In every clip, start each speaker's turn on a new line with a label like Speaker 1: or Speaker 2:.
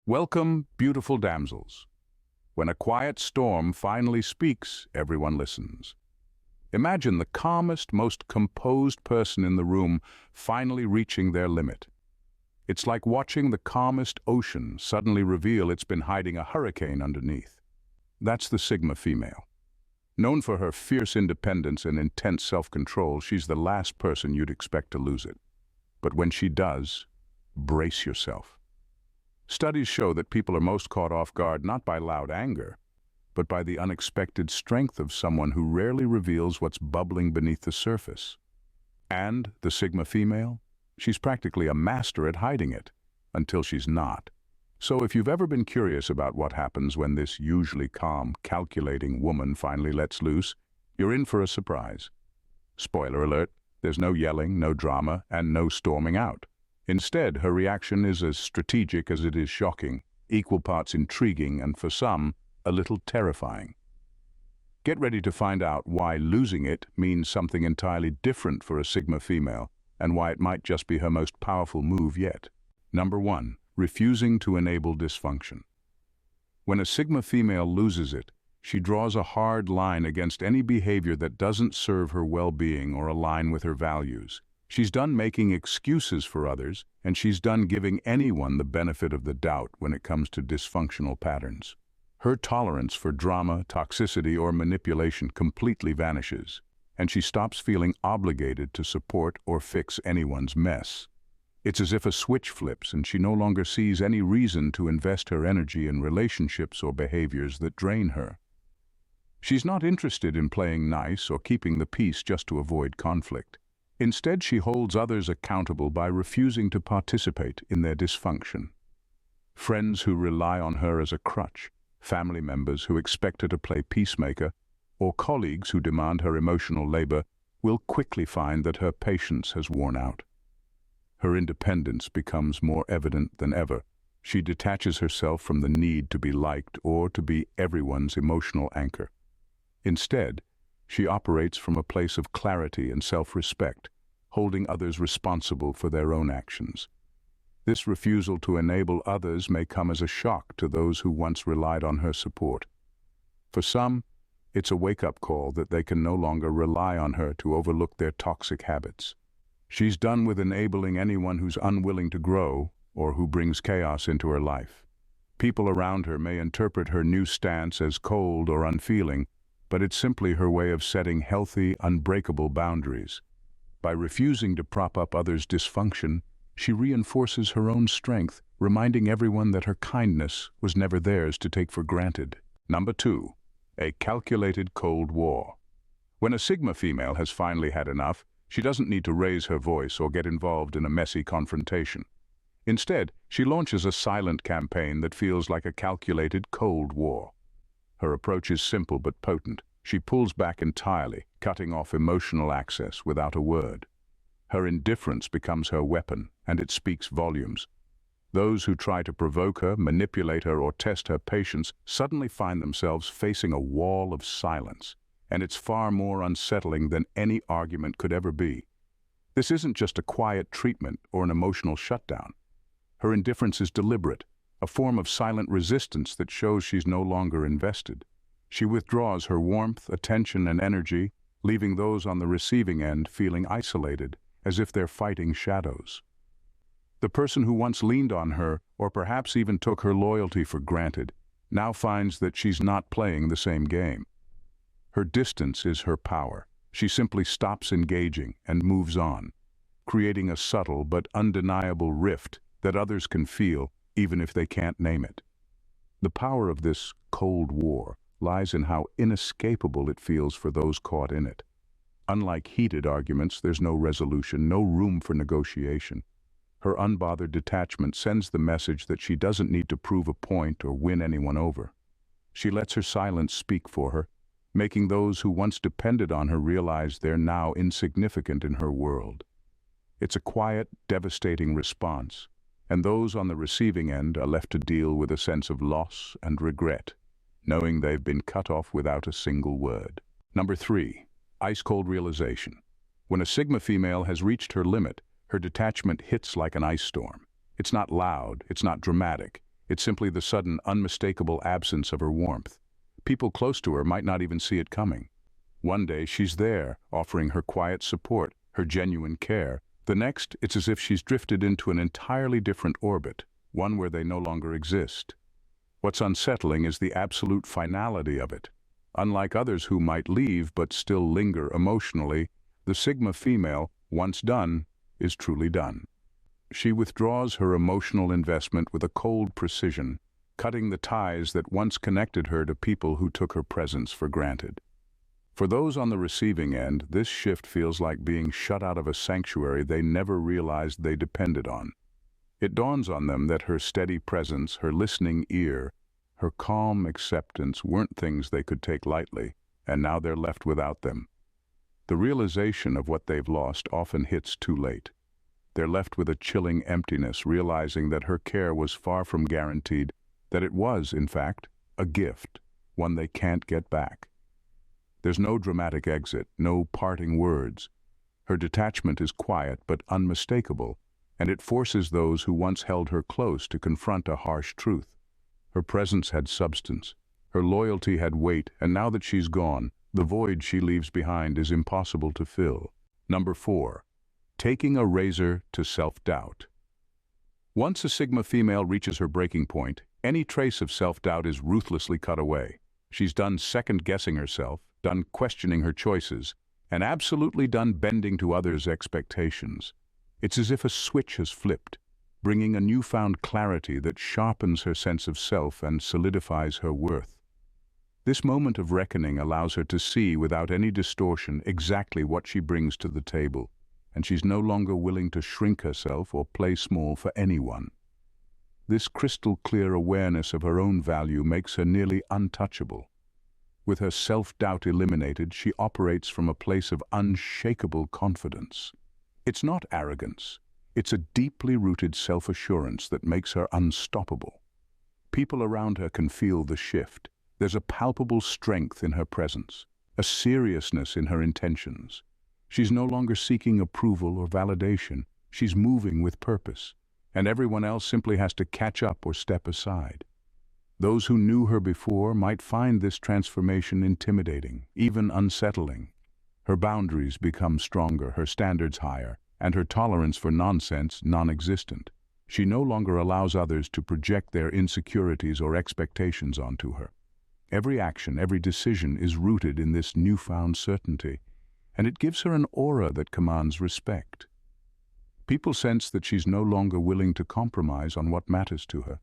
Speaker 1: Welcome, beautiful damsels. When a quiet storm finally speaks, everyone listens. Imagine the calmest, most composed person in the room finally reaching their limit. It's like watching the calmest ocean suddenly reveal it's been hiding a hurricane underneath. That's the Sigma female. Known for her fierce independence and intense self-control, she's the last person you'd expect to lose it. But when she does, brace yourself. Studies show that people are most caught off guard not by loud anger, but by the unexpected strength of someone who rarely reveals what's bubbling beneath the surface. And the Sigma female? She's practically a master at hiding it, until she's not. So if you've ever been curious about what happens when this usually calm, calculating woman finally lets loose, you're in for a surprise. Spoiler alert, there's no yelling, no drama, and no storming out. Instead, her reaction is as strategic as it is shocking, equal parts intriguing, and for some, a little terrifying. Get ready to find out why losing it means something entirely different for a Sigma female, and why it might just be her most powerful move yet. Number 1. Refusing to enable dysfunction. When a Sigma female loses it, she draws a hard line against any behavior that doesn't serve her well-being or align with her values. She's done making excuses for others, and she's done giving anyone the benefit of the doubt when it comes to dysfunctional patterns. Her tolerance for drama, toxicity, or manipulation completely vanishes, and she stops feeling obligated to support or fix anyone's mess. It's as if a switch flips and she no longer sees any reason to invest her energy in relationships or behaviors that drain her. She's not interested in playing nice or keeping the peace just to avoid conflict. Instead, she holds others accountable by refusing to participate in their dysfunction. Friends who rely on her as a crutch, family members who expect her to play peacemaker, or colleagues who demand her emotional labor will quickly find that her patience has worn out. Her independence becomes more evident than ever. She detaches herself from the need to be liked or to be everyone's emotional anchor. Instead, she operates from a place of clarity and self-respect, holding others responsible for their own actions. This refusal to enable others may come as a shock to those who once relied on her support. For some, it's a wake-up call that they can no longer rely on her to overlook their toxic habits. She's done with enabling anyone who's unwilling to grow or who brings chaos into her life. People around her may interpret her new stance as cold or unfeeling, but it's simply her way of setting healthy, unbreakable boundaries. By refusing to prop up others' dysfunction, she reinforces her own strength, reminding everyone that her kindness was never theirs to take for granted. Number 2. A calculated Cold War. When a Sigma female has finally had enough, she doesn't need to raise her voice or get involved in a messy confrontation. Instead, she launches a silent campaign that feels like a calculated Cold War. Her approach is simple but potent. She pulls back entirely, cutting off emotional access without a word. Her indifference becomes her weapon, and it speaks volumes. Those who try to provoke her, manipulate her, or test her patience suddenly find themselves facing a wall of silence, and it's far more unsettling than any argument could ever be. This isn't just a quiet treatment or an emotional shutdown. Her indifference is deliberate, a form of silent resistance that shows she's no longer invested. She withdraws her warmth, attention, and energy, leaving those on the receiving end feeling isolated, as if they're fighting shadows. The person who once leaned on her, or perhaps even took her loyalty for granted, now finds that she's not playing the same game. Her distance is her power. She simply stops engaging and moves on, creating a subtle but undeniable rift that others can feel, even if they can't name it. The power of this Cold War lies in how inescapable it feels for those caught in it. Unlike heated arguments, there's no resolution, no room for negotiation. Her unbothered detachment sends the message that she doesn't need to prove a point or win anyone over. She lets her silence speak for her, making those who once depended on her realize they're now insignificant in her world. It's a quiet, devastating response, and those on the receiving end are left to deal with a sense of loss and regret, knowing they've been cut off without a single word. Number 3. Ice-cold realization. When a Sigma female has reached her limit, her detachment hits like an ice storm. It's not loud, it's not dramatic. It's simply the sudden, unmistakable absence of her warmth. People close to her might not even see it coming. One day she's there, offering her quiet support, her genuine care. The next, it's as if she's drifted into an entirely different orbit, one where they no longer exist. What's unsettling is the absolute finality of it. Unlike others who might leave but still linger emotionally, the Sigma female, once done, is truly done. She withdraws her emotional investment with a cold precision, cutting the ties that once connected her to people who took her presence for granted. For those on the receiving end, this shift feels like being shut out of a sanctuary they never realized they depended on. It dawns on them that her steady presence, her listening ear, her calm acceptance weren't things they could take lightly, and now they're left without them. The realization of what they've lost often hits too late. They're left with a chilling emptiness, realizing that her care was far from guaranteed, that it was, in fact, a gift, one they can't get back. There's no dramatic exit, no parting words. Her detachment is quiet but unmistakable, and it forces those who once held her close to confront a harsh truth. Her presence had substance, her loyalty had weight, and now that she's gone, the void she leaves behind is impossible to fill. Number 4. Taking a razor to self-doubt. Once a Sigma female reaches her breaking point, any trace of self-doubt is ruthlessly cut away. She's done second-guessing herself, done questioning her choices, and absolutely done bending to others' expectations. It's as if a switch has flipped, bringing a newfound clarity that sharpens her sense of self and solidifies her worth. This moment of reckoning allows her to see without any distortion exactly what she brings to the table, and she's no longer willing to shrink herself or play small for anyone. This crystal-clear awareness of her own value makes her nearly untouchable. With her self-doubt eliminated, she operates from a place of unshakable confidence. It's not arrogance. It's a deeply rooted self-assurance that makes her unstoppable. People around her can feel the shift. There's a palpable strength in her presence, a seriousness in her intentions. She's no longer seeking approval or validation. She's moving with purpose, and everyone else simply has to catch up or step aside. Those who knew her before might find this transformation intimidating, even unsettling. Her boundaries become stronger, her standards higher, and her tolerance for nonsense non-existent. She no longer allows others to project their insecurities or expectations onto her. Every action, every decision is rooted in this newfound certainty, and it gives her an aura that commands respect. People sense that she's no longer willing to compromise on what matters to her.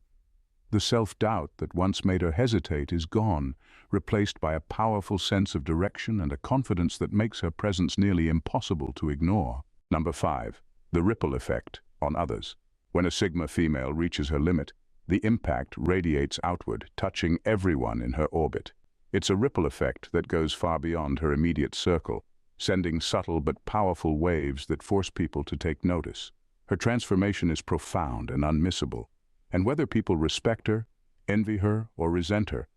Speaker 1: The self-doubt that once made her hesitate is gone, replaced by a powerful sense of direction and a confidence that makes her presence nearly impossible to ignore. Number 5. The ripple effect on others. When a Sigma female reaches her limit, the impact radiates outward, touching everyone in her orbit. It's a ripple effect that goes far beyond her immediate circle, sending subtle but powerful waves that force people to take notice. Her transformation is profound and unmissable, and whether people respect her, envy her, or resent her,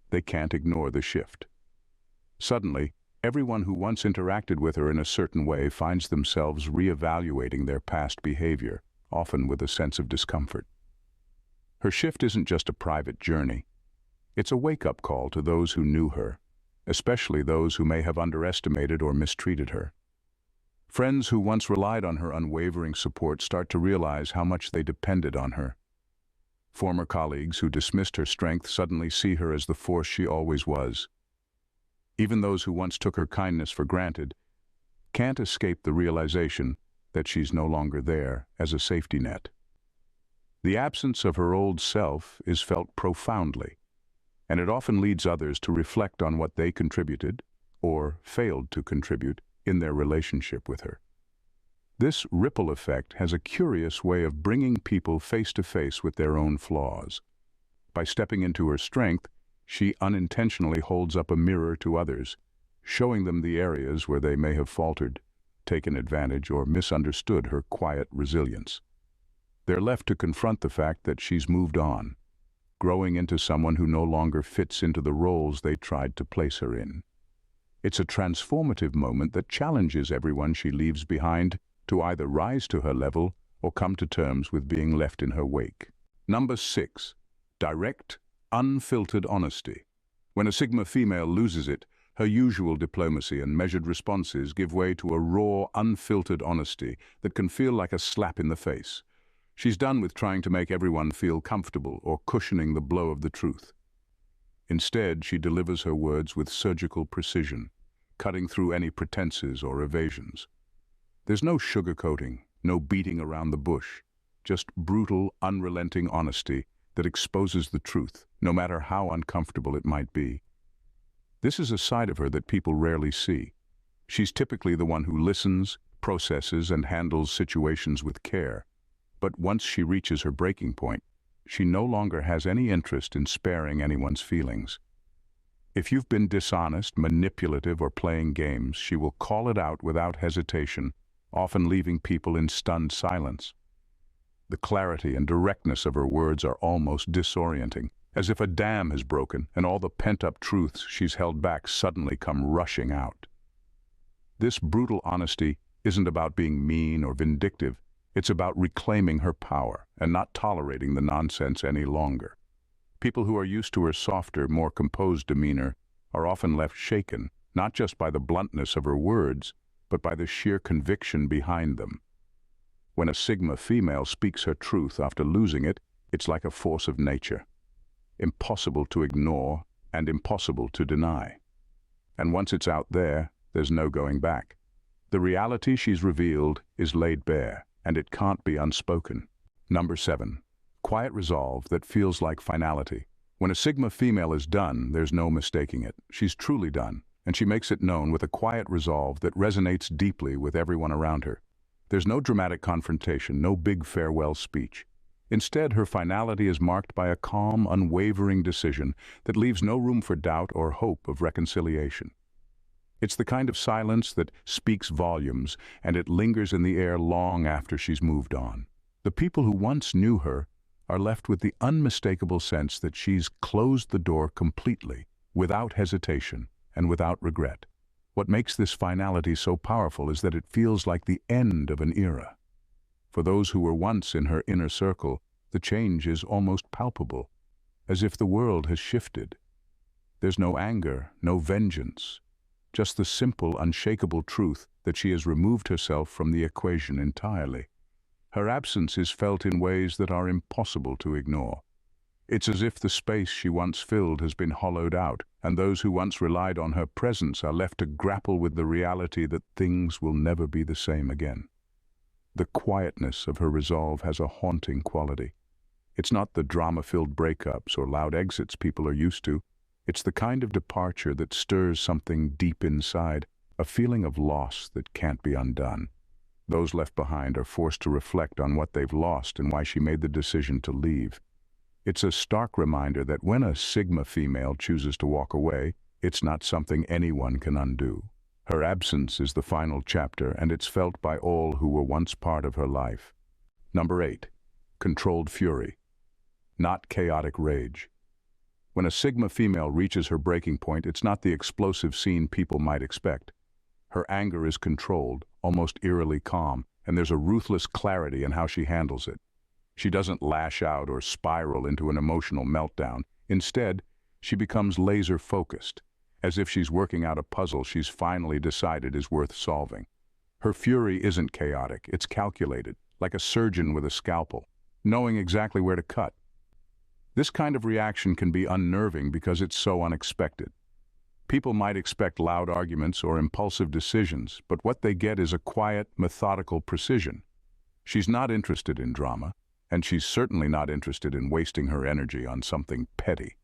Speaker 1: they can't ignore the shift. Suddenly, everyone who once interacted with her in a certain way finds themselves reevaluating their past behavior, often with a sense of discomfort. Her shift isn't just a private journey. It's a wake-up call to those who knew her, especially those who may have underestimated or mistreated her. Friends who once relied on her unwavering support start to realize how much they depended on her. Former colleagues who dismissed her strength suddenly see her as the force she always was. Even those who once took her kindness for granted can't escape the realization that she's no longer there as a safety net. The absence of her old self is felt profoundly, and it often leads others to reflect on what they contributed, or failed to contribute, in their relationship with her. This ripple effect has a curious way of bringing people face to face with their own flaws. By stepping into her strength, she unintentionally holds up a mirror to others, showing them the areas where they may have faltered, taken advantage, or misunderstood her quiet resilience. They're left to confront the fact that she's moved on, growing into someone who no longer fits into the roles they tried to place her in. It's a transformative moment that challenges everyone she leaves behind to either rise to her level or come to terms with being left in her wake. Number 6. Direct, unfiltered honesty. When a Sigma female loses it, her usual diplomacy and measured responses give way to a raw, unfiltered honesty that can feel like a slap in the face. She's done with trying to make everyone feel comfortable or cushioning the blow of the truth. Instead, she delivers her words with surgical precision, cutting through any pretenses or evasions. There's no sugarcoating, no beating around the bush, just brutal, unrelenting honesty that exposes the truth, no matter how uncomfortable it might be. This is a side of her that people rarely see. She's typically the one who listens, processes, and handles situations with care. But once she reaches her breaking point, she no longer has any interest in sparing anyone's feelings. If you've been dishonest, manipulative, or playing games, she will call it out without hesitation, often leaving people in stunned silence. The clarity and directness of her words are almost disorienting, as if a dam has broken and all the pent-up truths she's held back suddenly come rushing out. This brutal honesty isn't about being mean or vindictive. It's about reclaiming her power and not tolerating the nonsense any longer. People who are used to her softer, more composed demeanor are often left shaken, not just by the bluntness of her words, but by the sheer conviction behind them. When a Sigma female speaks her truth after losing it, it's like a force of nature. Impossible to ignore and impossible to deny. And once it's out there, there's no going back. The reality she's revealed is laid bare, and it can't be unspoken. Number 7. Quiet resolve that feels like finality. When a Sigma female is done, there's no mistaking it. She's truly done, and she makes it known with a quiet resolve that resonates deeply with everyone around her. There's no dramatic confrontation, no big farewell speech. Instead, her finality is marked by a calm, unwavering decision that leaves no room for doubt or hope of reconciliation. It's the kind of silence that speaks volumes, and it lingers in the air long after she's moved on. The people who once knew her are left with the unmistakable sense that she's closed the door completely, without hesitation and without regret. What makes this finality so powerful is that it feels like the end of an era. For those who were once in her inner circle, the change is almost palpable, as if the world has shifted. There's no anger, no vengeance, just the simple, unshakable truth that she has removed herself from the equation entirely. Her absence is felt in ways that are impossible to ignore. It's as if the space she once filled has been hollowed out, and those who once relied on her presence are left to grapple with the reality that things will never be the same again. The quietness of her resolve has a haunting quality. It's not the drama-filled breakups or loud exits people are used to. It's the kind of departure that stirs something deep inside, a feeling of loss that can't be undone. Those left behind are forced to reflect on what they've lost and why she made the decision to leave. It's a stark reminder that when a Sigma female chooses to walk away, it's not something anyone can undo. Her absence is the final chapter, and it's felt by all who were once part of her life. Number 8. Controlled fury. Not chaotic rage. When a Sigma female reaches her breaking point, it's not the explosive scene people might expect. Her anger is controlled, almost eerily calm, and there's a ruthless clarity in how she handles it. She doesn't lash out or spiral into an emotional meltdown. Instead, she becomes laser-focused, as if she's working out a puzzle she's finally decided is worth solving. Her fury isn't chaotic, it's calculated, like a surgeon with a scalpel, knowing exactly where to cut. This kind of reaction can be unnerving because it's so unexpected. People might expect loud arguments or impulsive decisions, but what they get is a quiet, methodical precision. She's not interested in drama, and she's certainly not interested in wasting her energy on something petty.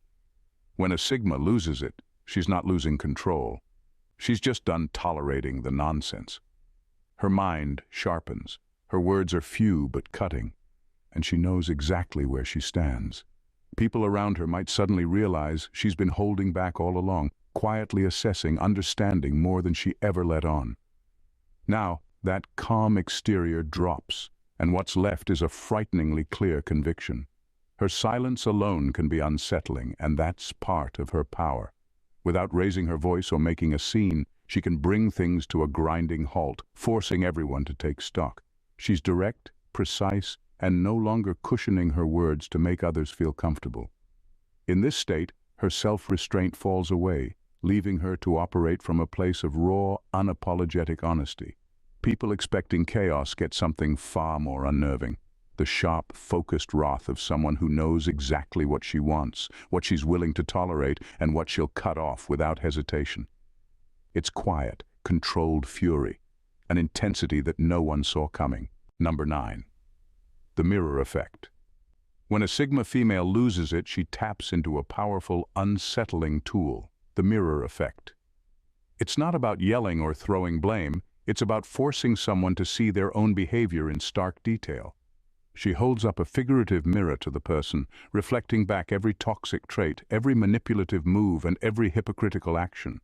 Speaker 1: When a Sigma loses it, she's not losing control. She's just done tolerating the nonsense. Her mind sharpens, her words are few but cutting, and she knows exactly where she stands. People around her might suddenly realize she's been holding back all along, quietly assessing, understanding more than she ever let on. Now, that calm exterior drops, and what's left is a frighteningly clear conviction. Her silence alone can be unsettling, and that's part of her power. Without raising her voice or making a scene, she can bring things to a grinding halt, forcing everyone to take stock. She's direct, precise, and no longer cushioning her words to make others feel comfortable. In this state, her self-restraint falls away, leaving her to operate from a place of raw, unapologetic honesty. People expecting chaos get something far more unnerving: the sharp, focused wrath of someone who knows exactly what she wants, what she's willing to tolerate, and what she'll cut off without hesitation. It's quiet, controlled fury, an intensity that no one saw coming. Number 9. The mirror effect. When a Sigma female loses it, she taps into a powerful, unsettling tool: the mirror effect. It's not about yelling or throwing blame, it's about forcing someone to see their own behavior in stark detail. She holds up a figurative mirror to the person, reflecting back every toxic trait, every manipulative move, and every hypocritical action.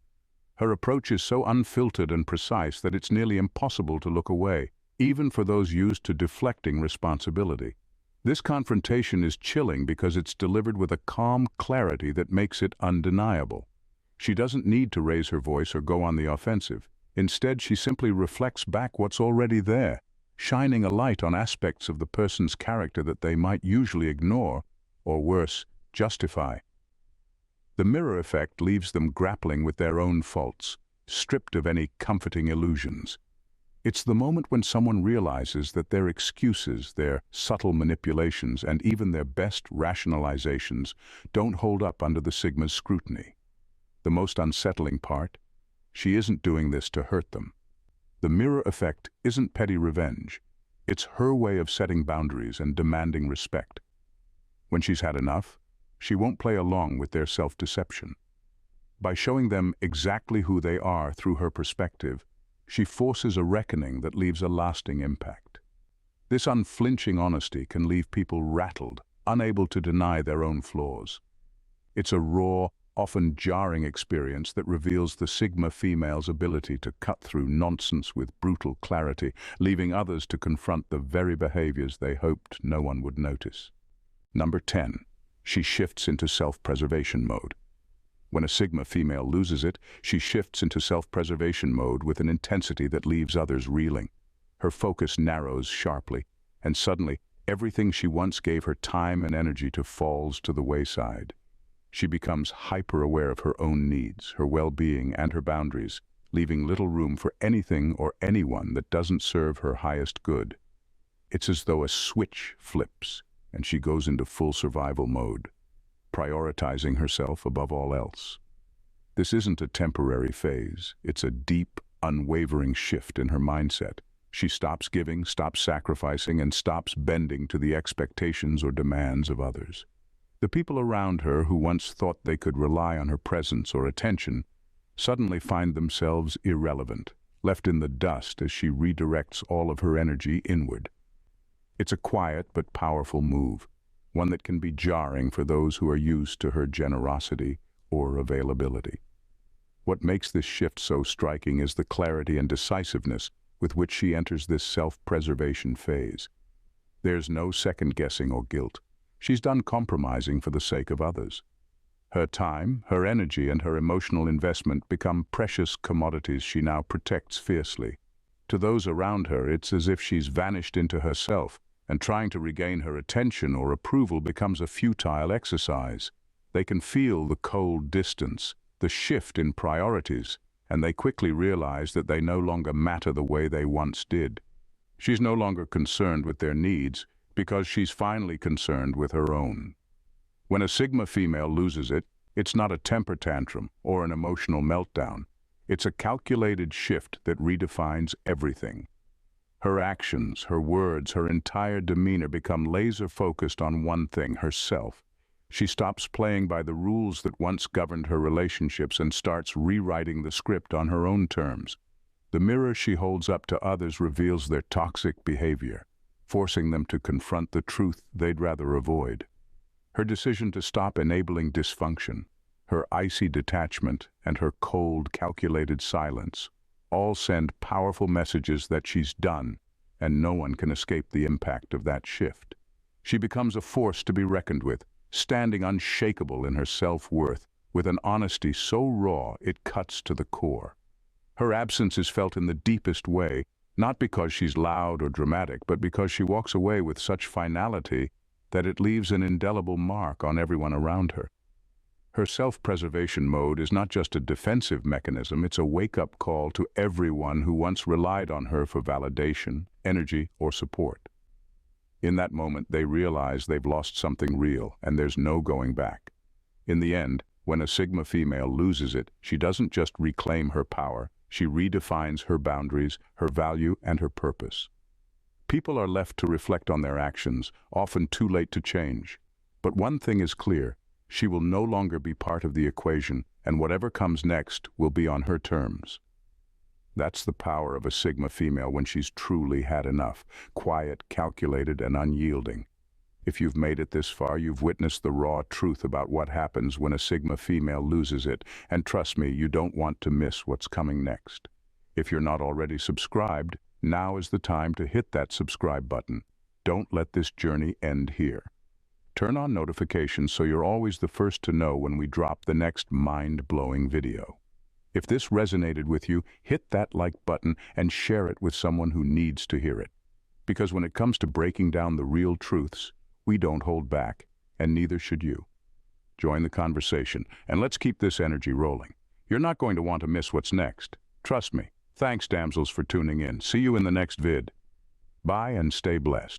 Speaker 1: Her approach is so unfiltered and precise that it's nearly impossible to look away, even for those used to deflecting responsibility. This confrontation is chilling because it's delivered with a calm clarity that makes it undeniable. She doesn't need to raise her voice or go on the offensive. Instead, she simply reflects back what's already there, shining a light on aspects of the person's character that they might usually ignore, or worse, justify. The mirror effect leaves them grappling with their own faults, stripped of any comforting illusions. It's the moment when someone realizes that their excuses, their subtle manipulations, and even their best rationalizations don't hold up under the Sigma's scrutiny. The most unsettling part: she isn't doing this to hurt them. The mirror effect isn't petty revenge. It's her way of setting boundaries and demanding respect. When she's had enough, she won't play along with their self-deception. By showing them exactly who they are through her perspective, she forces a reckoning that leaves a lasting impact. This unflinching honesty can leave people rattled, unable to deny their own flaws. It's a raw, often jarring experience that reveals the Sigma female's ability to cut through nonsense with brutal clarity, leaving others to confront the very behaviors they hoped no one would notice. Number 10. She shifts into self-preservation mode. When a Sigma female loses it, she shifts into self-preservation mode with an intensity that leaves others reeling. Her focus narrows sharply, and suddenly everything she once gave her time and energy to falls to the wayside. She becomes hyper-aware of her own needs, her well-being, and her boundaries, leaving little room for anything or anyone that doesn't serve her highest good. It's as though a switch flips, and she goes into full survival mode, prioritizing herself above all else. This isn't a temporary phase. It's a deep, unwavering shift in her mindset. She stops giving, stops sacrificing, and stops bending to the expectations or demands of others. The people around her who once thought they could rely on her presence or attention suddenly find themselves irrelevant, left in the dust as she redirects all of her energy inward. It's a quiet but powerful move, one that can be jarring for those who are used to her generosity or availability. What makes this shift so striking is the clarity and decisiveness with which she enters this self-preservation phase. There's no second-guessing or guilt. She's done compromising for the sake of others. Her time, her energy, and her emotional investment become precious commodities she now protects fiercely. To those around her, it's as if she's vanished into herself, and trying to regain her attention or approval becomes a futile exercise. They can feel the cold distance, the shift in priorities, and they quickly realize that they no longer matter the way they once did. She's no longer concerned with their needs, because she's finally concerned with her own. When a Sigma female loses it, it's not a temper tantrum or an emotional meltdown. It's a calculated shift that redefines everything. Her actions, her words, her entire demeanor become laser-focused on one thing: herself. She stops playing by the rules that once governed her relationships and starts rewriting the script on her own terms. The mirror she holds up to others reveals their toxic behavior, forcing them to confront the truth they'd rather avoid. Her decision to stop enabling dysfunction, her icy detachment, and her cold, calculated silence all send powerful messages that she's done, and no one can escape the impact of that shift. She becomes a force to be reckoned with, standing unshakable in her self-worth, with an honesty so raw it cuts to the core. Her absence is felt in the deepest way, not because she's loud or dramatic, but because she walks away with such finality that it leaves an indelible mark on everyone around her. Her self-preservation mode is not just a defensive mechanism, it's a wake-up call to everyone who once relied on her for validation, energy, or support. In that moment, they realize they've lost something real, and there's no going back. In the end, when a Sigma female loses it, she doesn't just reclaim her power, she redefines her boundaries, her value, and her purpose. People are left to reflect on their actions, often too late to change. But one thing is clear, she will no longer be part of the equation, and whatever comes next will be on her terms. That's the power of a Sigma female when she's truly had enough, quiet, calculated, and unyielding. If you've made it this far, you've witnessed the raw truth about what happens when a Sigma female loses it, and trust me, you don't want to miss what's coming next. If you're not already subscribed, now is the time to hit that subscribe button. Don't let this journey end here. Turn on notifications so you're always the first to know when we drop the next mind-blowing video. If this resonated with you, hit that like button and share it with someone who needs to hear it. Because when it comes to breaking down the real truths, we don't hold back, and neither should you. Join the conversation, and let's keep this energy rolling. You're not going to want to miss what's next. Trust me. Thanks, damsels, for tuning in. See you in the next vid. Bye and stay blessed.